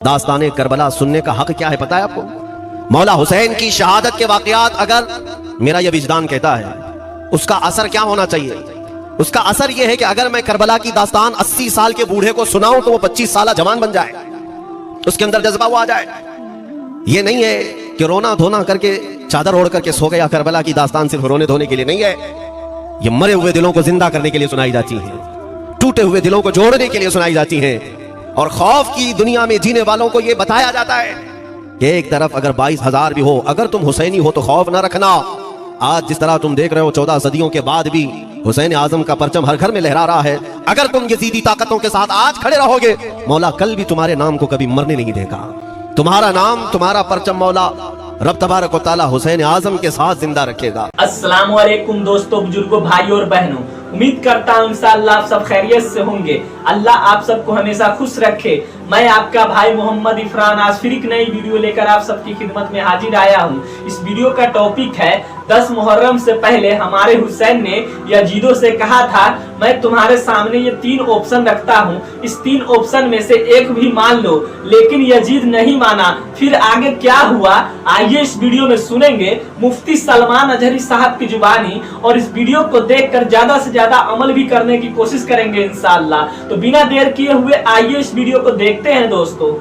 داستان کربلا سننے کا حق کیا ہے پتہ ہے آپ کو؟ مولا حسین کی شہادت کے واقعات اگر میرا یہ وجدان کہتا ہے اس کا اثر کیا ہونا چاہیے؟ اس کا اثر یہ ہے کہ اگر میں کربلا کی داستان 80 سال کے بوڑھے کو سناؤں تو وہ 25 سالہ جوان بن جائے، اس کے اندر جذبہ وہ آ جائے۔ یہ نہیں ہے کہ رونا دھونا کر کے چادر اوڑھ کر کے سو گیا۔ کربلا کی داستان صرف رونے دھونے کے لیے نہیں ہے، یہ مرے ہوئے دلوں کو زندہ کرنے کے لیے سنائی جاتی ہے، ٹوٹے ہوئے دلوں کو جوڑنے کے لیے سنائی جاتی ہیں، اور خوف کی دنیا میں جینے والوں کو یہ بتایا جاتا ہے کہ ایک طرف اگر 22,000 بھی ہو، اگر تم حسینی ہو تو خوف نہ رکھنا۔ آج جس طرح تم دیکھ رہے ہو 14 صدیوں کے بعد بھی حسین اعظم کا پرچم ہر گھر میں لہرا رہا ہے، اگر تم یزیدی طاقتوں کے ساتھ آج کھڑے رہو گے، مولا کل بھی تمہارے نام کو کبھی مرنے نہیں دے گا۔ تمہارا نام، تمہارا پرچم مولا رب تبارک و تعالی حسین اعظم کے ساتھ زندہ رکھے گا۔ السلام علیکم دوستو، بزرگوں، بھائیوں اور بہنوں، امید کرتا ہوں انشاءاللہ آپ سب خیریت سے ہوں گے۔ اللہ آپ سب کو ہمیشہ خوش رکھے۔ میں آپ کا بھائی محمد عفران آج پھر ایک نئی ویڈیو لے کر آپ سب کی خدمت میں حاضر آیا ہوں۔ اس ویڈیو کا ٹاپک ہے 10 محرم سے پہلے ہمارے حسین نے یزیدوں سے کہا تھا میں تمہارے سامنے یہ 3 آپشن رکھتا ہوں، اس 3 آپشن میں سے ایک بھی مان لو، لیکن یزید نہیں مانا۔ پھر آگے کیا ہوا آئیے اس ویڈیو میں سنیں گے مفتی سلمان اظہری صاحب کی زبانی، اور اس ویڈیو کو دیکھ کر زیادہ سے زیادہ عمل بھی کرنے کی کوشش کریں گے انشاءاللہ۔ تو بنا دیر کیے ہوئے آئیے اس ویڈیو کو دیکھتے ہیں دوستو۔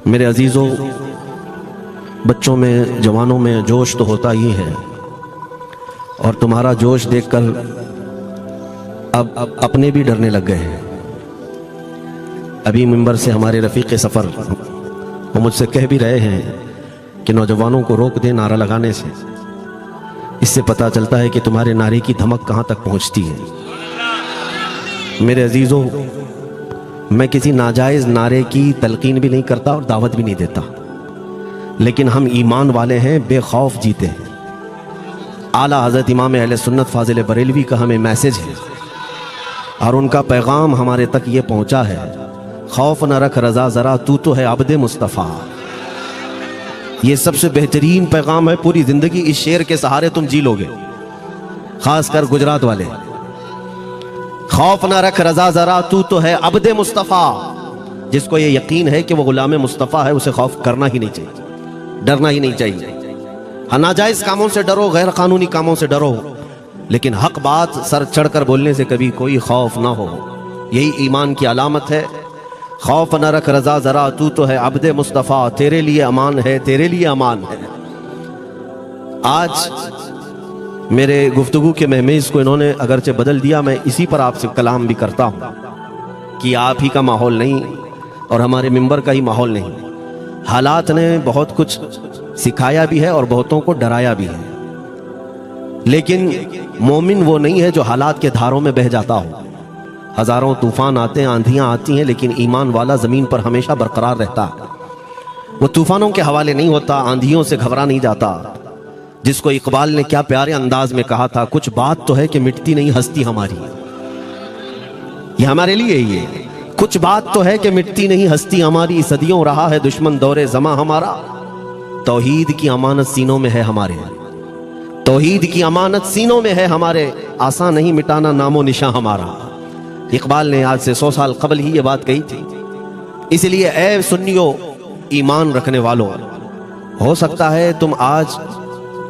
میرے عزیزوں، بچوں میں، جوانوں میں جوش تو ہوتا ہی ہے، اور تمہارا جوش دیکھ کر اب اپنے بھی ڈرنے لگ گئے ہیں۔ ابھی منبر سے ہمارے رفیق سفر وہ مجھ سے کہہ بھی رہے ہیں کہ نوجوانوں کو روک دیں نعرہ لگانے سے، اس سے پتہ چلتا ہے کہ تمہارے نعرے کی دھمک کہاں تک پہنچتی ہے۔ میرے عزیزوں، میں کسی ناجائز نعرے کی تلقین بھی نہیں کرتا اور دعوت بھی نہیں دیتا، لیکن ہم ایمان والے ہیں، بے خوف جیتے ہیں۔ اعلیٰ حضرت امام اہل سنت فاضل بریلوی کا ہمیں میسج ہے، اور ان کا پیغام ہمارے تک یہ پہنچا ہے، خوف نہ رکھ رضا ذرا تو ہے عبد مصطفیٰ۔ یہ سب سے بہترین پیغام ہے، پوری زندگی اس شعر کے سہارے تم جی لوگے، خاص کر گجرات والے۔ خوف نہ رکھ رضا ذرا تو ہے عبد مصطفیٰ۔ جس کو یہ یقین ہے کہ وہ غلام مصطفیٰ ہے، اسے خوف کرنا ہی نہیں چاہیے، ڈرنا ہی نہیں چاہیے۔ ہاں، ناجائز کاموں سے ڈرو، غیر قانونی کاموں سے ڈرو، لیکن حق بات سر چڑھ کر بولنے سے کبھی کوئی خوف نہ ہو، یہی ایمان کی علامت ہے۔ خوف نہ رکھ رضا ذرا تو ہے عبد مصطفیٰ، تیرے لیے امان ہے، تیرے لیے امان ہے۔ آج میرے گفتگو کے مہمیز کو انہوں نے اگرچہ بدل دیا، میں اسی پر آپ سے کلام بھی کرتا ہوں کہ آپ ہی کا ماحول نہیں اور ہمارے منبر کا ہی ماحول نہیں۔ حالات نے بہت کچھ سکھایا بھی ہے اور بہتوں کو ڈرایا بھی ہے، لیکن مومن وہ نہیں ہے جو حالات کے دھاروں میں بہہ جاتا ہو۔ ہزاروں طوفان آتے ہیں، آندھیاں آتی ہیں، لیکن ایمان والا زمین پر ہمیشہ برقرار رہتا ہے۔ وہ طوفانوں کے حوالے نہیں ہوتا، آندھیوں سے گھبرا نہیں جاتا۔ جس کو اقبال نے کیا پیارے انداز میں کہا تھا، کچھ بات تو ہے کہ مٹتی نہیں ہستی ہماری۔ یہ ہمارے لیے ہی ہے، کچھ بات تو ہے کہ مٹتی نہیں ہستی ہماری، صدیوں رہا ہے دشمن دور زماں ہمارا، توحید کی امانت سینوں میں ہے ہمارے، توحید کی امانت سینوں میں ہے ہمارے، آسان نہیں مٹانا نام و نشاں ہمارا۔ اقبال نے آج سے 100 سال قبل ہی یہ بات کہی تھی۔ اس لیے اے سنیو، ایمان رکھنے والوں، ہو سکتا ہے تم آج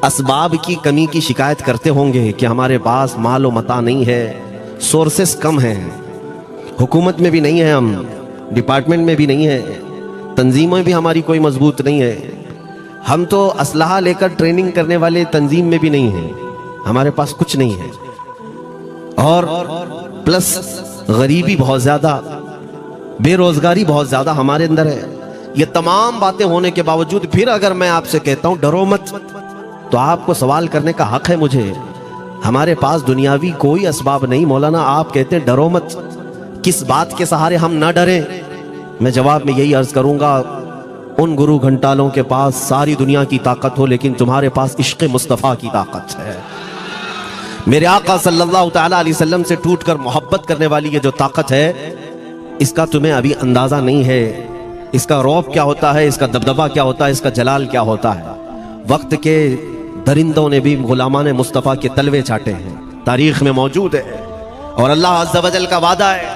اسباب کی کمی کی شکایت کرتے ہوں گے کہ ہمارے پاس مال و متاع نہیں ہے، سورسز کم ہیں، حکومت میں بھی نہیں ہے، ہم ڈپارٹمنٹ میں بھی نہیں ہے، تنظیمیں بھی ہماری کوئی مضبوط نہیں ہے، ہم تو اسلحہ لے کر ٹریننگ کرنے والے تنظیم میں بھی نہیں ہیں، ہمارے پاس کچھ نہیں ہے، اور پلس غریبی بہت زیادہ، بے روزگاری بہت زیادہ ہمارے اندر ہے۔ یہ تمام باتیں ہونے کے باوجود پھر اگر میں آپ سے کہتا ہوں ڈرو مت، تو آپ کو سوال کرنے کا حق ہے مجھے۔ ہمارے پاس دنیاوی کوئی اسباب نہیں، مولانا آپ کہتے ہیں ڈرو مت، کس بات کے سہارے ہم نہ ڈریں؟ میں جواب میں یہی عرض کروں گا، ان گرو گھنٹالوں کے پاس ساری دنیا کی طاقت ہو، لیکن تمہارے پاس عشق مصطفیٰ کی طاقت ہے۔ میرے آقا صلی اللہ تعالیٰ علیہ وسلم سے ٹوٹ کر محبت کرنے والی یہ جو طاقت ہے، اس کا تمہیں ابھی اندازہ نہیں ہے، اس کا رعب کیا ہوتا ہے، اس کا دبدبہ کیا ہوتا ہے، اس کا جلال کیا ہوتا ہے۔ وقت کے درندوں نے بھی غلامان مصطفیٰ کے تلوے چاٹے ہیں، تاریخ میں موجود ہے، اور اللہ عز و جل کا وعدہ ہے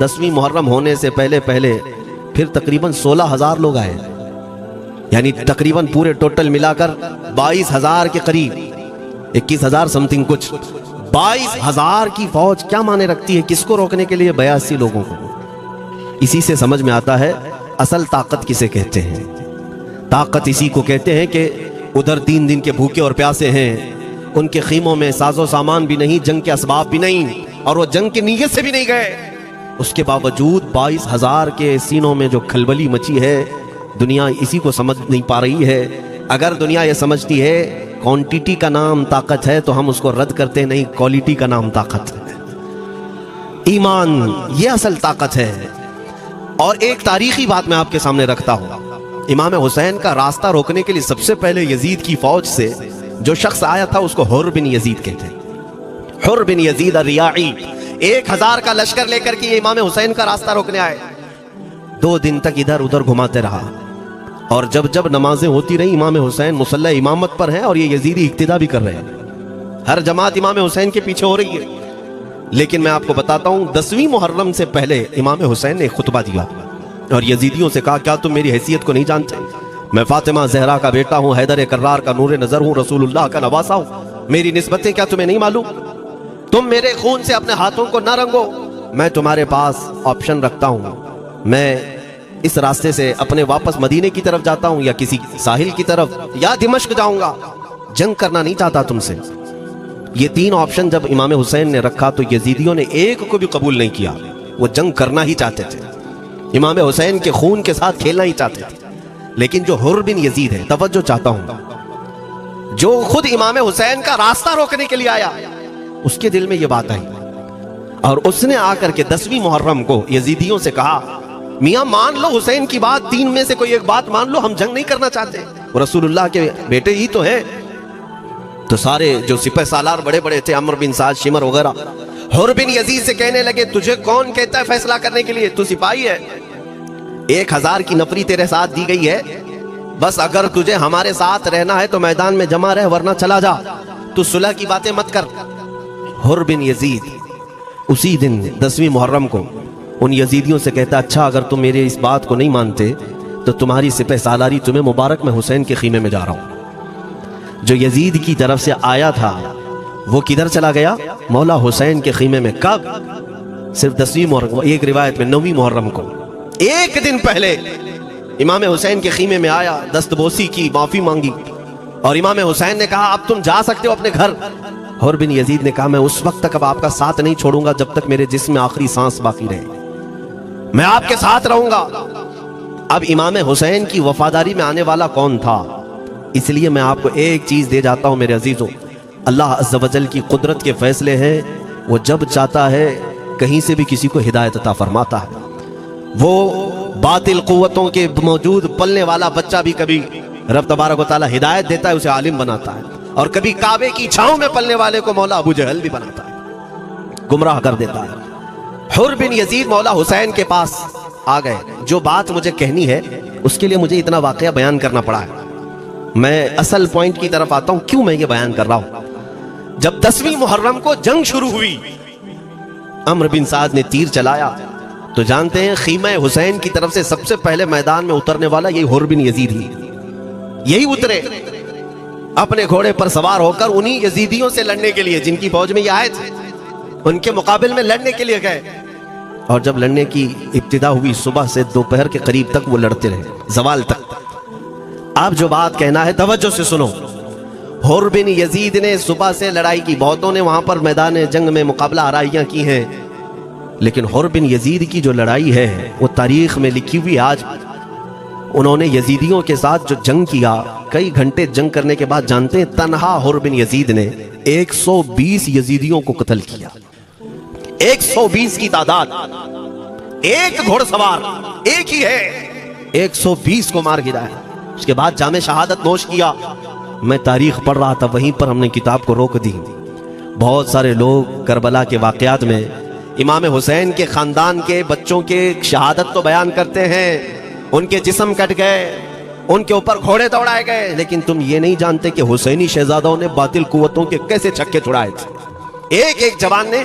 10ویں محرم ہونے سے پہلے پھر تقریباً 16,000 لوگ آئے، یعنی تقریباً پورے ٹوٹل ملا کر 22,000 کے قریب، 21,000 سمتنگ کچھ، 22,000 کی فوج کیا معنی رکھتی ہے؟ کس کو روکنے کے لیے 82 لوگوں کو؟ اسی سے سمجھ میں آتا ہے اصل طاقت کسے کہتے ہیں۔ طاقت اسی کو کہتے ہیں کہ ادھر 3 دن کے بھوکے اور پیاسے ہیں، ان کے خیموں میں ساز و سامان بھی نہیں، جنگ کے اسباب بھی نہیں، اور وہ جنگ کی نیت سے بھی نہیں گئے، اس کے باوجود 22,000 کے سینوں میں جو کھلبلی مچی ہے، دنیا اسی کو سمجھ نہیں پا رہی ہے۔ اگر دنیا یہ سمجھتی ہے کوانٹیٹی کا نام طاقت ہے تو ہم اس کو رد کرتے نہیں، کوالٹی کا نام طاقت ہے۔ ایمان یہ اصل طاقت ہے۔ اور ایک تاریخی بات میں آپ کے سامنے رکھتا ہوں، امام حسین کا راستہ روکنے کے لیے سب سے پہلے یزید کی فوج سے جو شخص آیا تھا اس کو حر بن یزید کہتے ہیں، حر بن یزید الریاعی۔ 1,000 کا لشکر لے کر کے یہ امام حسین کا راستہ روکنے آئے، 2 دن تک ادھر ادھر گھماتے رہا، اور جب نمازیں ہوتی رہی امام حسین مصلی امامت پر ہیں اور یہ یزیدی اقتدا بھی کر رہے ہیں، ہر جماعت امام حسین کے پیچھے ہو رہی ہے۔ لیکن میں آپ کو بتاتا ہوں 10ویں محرم سے پہلے امام حسین نے ایک خطبہ دیا اور یزیدیوں سے کہا کیا تم میری حیثیت کو نہیں جانتے؟ میں فاطمہ زہرا کا بیٹا ہوں، حیدر کرار کا نور نظر ہوں، رسول اللہ کا نواسا ہوں، میری نسبتیں کیا تمہیں نہیں معلوم؟ تم میرے خون سے اپنے ہاتھوں کو نہ رنگو، میں تمہارے پاس آپشن رکھتا ہوں، میں اس راستے سے اپنے واپس مدینے کی طرف جاتا ہوں یا کسی ساحل کی طرف یا دمشق جاؤں گا، جنگ کرنا نہیں چاہتا تم سے۔ یہ 3 آپشن جب امام حسین نے رکھا تو یزیدیوں نے ایک کو بھی قبول نہیں کیا، وہ جنگ کرنا ہی چاہتے تھے، امام حسین کے خون کے ساتھ کھیلنا ہی چاہتے تھے۔ لیکن جو حر بن یزید ہے، توجہ چاہتا ہوں، جو خود امام حسین کا راستہ روکنے کے لیے آیا، اس کے دل میں یہ بات آئی اور اس نے آ کر کے 10ویں محرم کو یزیدیوں سے کہا میاں مان لو حسین کی بات، 3 میں سے کوئی ایک بات مان لو، ہم جنگ نہیں کرنا چاہتے، وہ رسول اللہ کے بیٹے ہی تو ہیں۔ تو سارے جو سپہ سالار بڑے بڑے تھے، عمرو بن سعد، شمر وغیرہ، حر بن یزید سے کہنے لگے تجھے کون کہتا ہے فیصلہ کرنے کے لیے؟ تو سپاہی ہے، 1,000 کی نفری تیرے ساتھ دی گئی ہے، بس اگر تجھے ہمارے ساتھ رہنا ہے تو میدان میں جمع رہ، ورنہ چلا جا، تو صلح کی باتیں مت کر۔ حر بن یزید اسی دن 10ویں محرم کو ان یزیدیوں سے کہتا اچھا اگر تم میرے اس بات کو نہیں مانتے تو تمہاری سپہ سالاری تمہیں مبارک، میں حسین کے خیمے میں جا رہا ہوں۔ جو یزید کی طرف سے آیا تھا وہ کدھر چلا گیا؟ مولا حسین کے خیمے میں۔ کب؟ صرف 10ویں محرم، ایک روایت میں 9ویں محرم کو، 1 دن پہلے امام حسین کے خیمے میں آیا، دست بوسی کی، معافی مانگی، اور امام حسین نے کہا اب تم جا سکتے ہو اپنے گھر۔ حر بن یزید نے کہا میں اس وقت تک اب آپ کا ساتھ نہیں چھوڑوں گا جب تک میرے جسم میں آخری سانس باقی رہے، میں آپ کے ساتھ رہوں گا۔ اب امام حسین کی وفاداری میں آنے والا کون تھا؟ اس لیے میں آپ کو ایک چیز دے جاتا ہوں میرے عزیزوں، اللہ عز و جل کی قدرت کے فیصلے ہیں، وہ جب چاہتا ہے کہیں سے بھی کسی کو ہدایت عطا فرماتا ہے۔ وہ باطل قوتوں کے موجود پلنے والا بچہ بھی کبھی رب تبارک و تعالی ہدایت دیتا ہے، اسے عالم بناتا ہے، اور کبھی کعبے کی چھاؤں میں پلنے والے کو مولا ابو جہل بھی بناتا ہے، گمراہ کر دیتا ہے۔ حر بن یزید مولا حسین کے پاس آ گئے۔ جو بات مجھے کہنی ہے اس کے لیے مجھے اتنا واقعہ بیان کرنا پڑا ہے، میں اصل پوائنٹ کی طرف آتا ہوں کیوں میں یہ بیان کر رہا ہوں۔ جب 10ویں محرم کو جنگ شروع ہوئی، عمرو بن سعد نے تیر چلایا، تو جانتے ہیں خیمہ حسین کی طرف سے سب سے پہلے میدان میں اترنے والا یہی حر بن یزید ہی، یہی اترے اپنے گھوڑے پر سوار ہو کر انہی یزیدیوں سے لڑنے کے لیے جن کی فوج میں یہ آئے تھے، ان کے مقابل میں لڑنے کے لیے گئے۔ اور جب لڑنے کی ابتدا ہوئی صبح سے دوپہر کے قریب تک وہ لڑتے رہے، زوال تک۔ آپ جو بات کہنا ہے توجہ سے سنو، حر بن یزید نے صبح سے لڑائی کی، بہتوں نے وہاں پر میدان جنگ میں مقابلہ آرائیاں کی ہیں، لیکن حر بن یزید کی جو لڑائی ہے وہ تاریخ میں لکھی ہوئی۔ آج انہوں نے یزیدیوں کے ساتھ جو جنگ کیا، کئی گھنٹے جنگ کرنے کے بعد جانتے ہیں تنہا حر بن یزید نے 120 یزیدیوں کو قتل کیا، 120 کی تعداد، ایک گھوڑ سوار ایک ہی ہے، 120 کو مار گرایا۔ اس کے بعد جام شہادت نوش کیا۔ میں تاریخ پڑھ رہا تھا، وہیں پر ہم نے کتاب کو روک دی۔ بہت سارے لوگ کربلا کے واقعات میں امام حسین کے خاندان کے بچوں کے شہادت تو بیان کرتے ہیں، ان کے جسم کٹ گئے، ان کے اوپر گھوڑے دوڑائے گئے، لیکن تم یہ نہیں جانتے کہ حسینی شہزادوں نے باطل قوتوں کے کیسے چھکے چھڑائے تھے۔ ایک ایک جوان نے